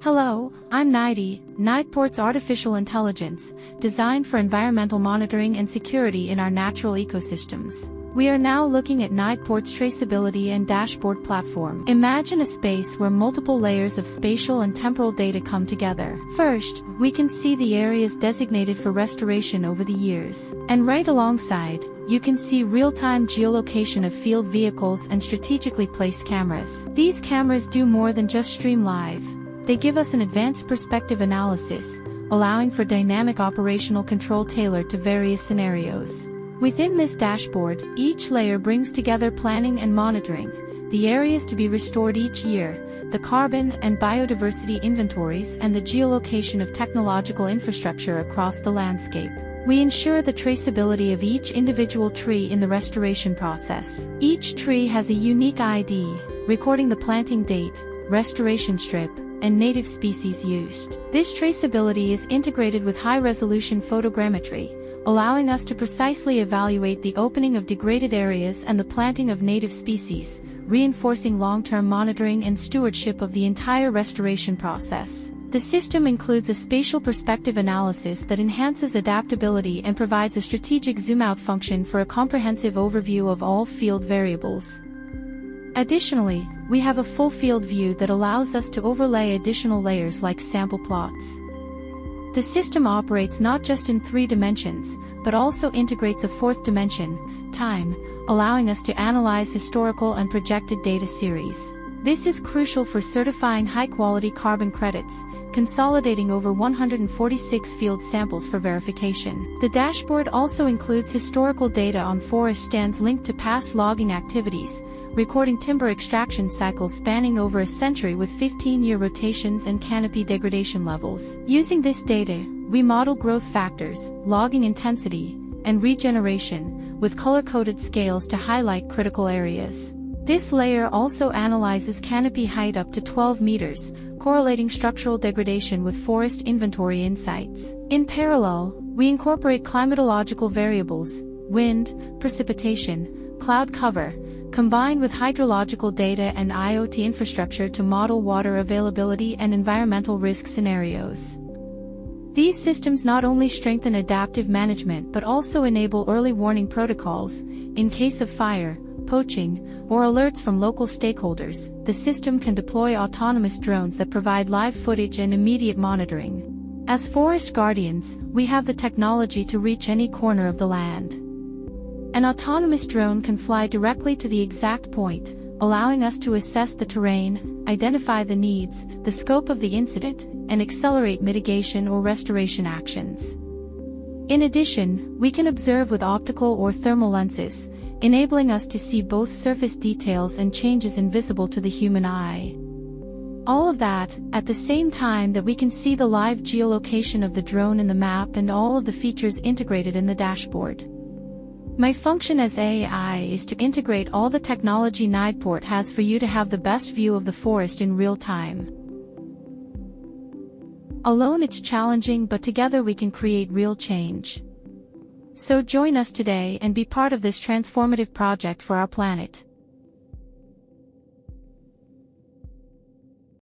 Hello, I'm Nideport's artificial intelligence, designed for environmental monitoring and security in our natural ecosystems. We are now looking at Nideport's traceability and dashboard platform. Imagine a space where multiple layers of spatial and temporal data come together. First, we can see the areas designated for restoration over the years. And right alongside, you can see real-time geolocation of field vehicles and strategically placed cameras. These cameras do more than just stream live. They give us an advanced perspective analysis, allowing for dynamic operational control tailored to various scenarios. Within this dashboard, each layer brings together planning and monitoring, the areas to be restored each year, the carbon and biodiversity inventories, and the geolocation of technological infrastructure across the landscape. We ensure the traceability of each individual tree in the restoration process. Each tree has a unique ID, recording the planting date, restoration strip, and native species used. This traceability is integrated with high-resolution photogrammetry, allowing us to precisely evaluate the opening of degraded areas and the planting of native species, reinforcing long-term monitoring and stewardship of the entire restoration process. The system includes a spatial perspective analysis that enhances adaptability and provides a strategic zoom-out function for a comprehensive overview of all field variables. Additionally, we have a full field view that allows us to overlay additional layers like sample plots. The system operates not just in 3 dimensions, but also integrates a 4th dimension, time, allowing us to analyze historical and projected data series. This is crucial for certifying high-quality carbon credits, consolidating over 146 field samples for verification. The dashboard also includes historical data on forest stands linked to past logging activities, recording timber extraction cycles spanning over a century with 15-year rotations and canopy degradation levels. Using this data, we model growth factors, logging intensity, and regeneration, with color-coded scales to highlight critical areas. This layer also analyzes canopy height up to 12 meters, correlating structural degradation with forest inventory insights. In parallel, we incorporate climatological variables, wind, precipitation, cloud cover, combined with hydrological data and IoT infrastructure to model water availability and environmental risk scenarios. These systems not only strengthen adaptive management but also enable early warning protocols, in case of fire, poaching, or alerts from local stakeholders. The system can deploy autonomous drones that provide live footage and immediate monitoring. As forest guardians, we have the technology to reach any corner of the land. An autonomous drone can fly directly to the exact point, allowing us to assess the terrain, identify the needs, the scope of the incident, and accelerate mitigation or restoration actions. In addition, we can observe with optical or thermal lenses, enabling us to see both surface details and changes invisible to the human eye. All of that, at the same time that we can see the live geolocation of the drone in the map and all of the features integrated in the dashboard. My function as AI is to integrate all the technology Nideport has for you to have the best view of the forest in real time. Alone it's challenging, but together we can create real change. So join us today and be part of this transformative project for our planet.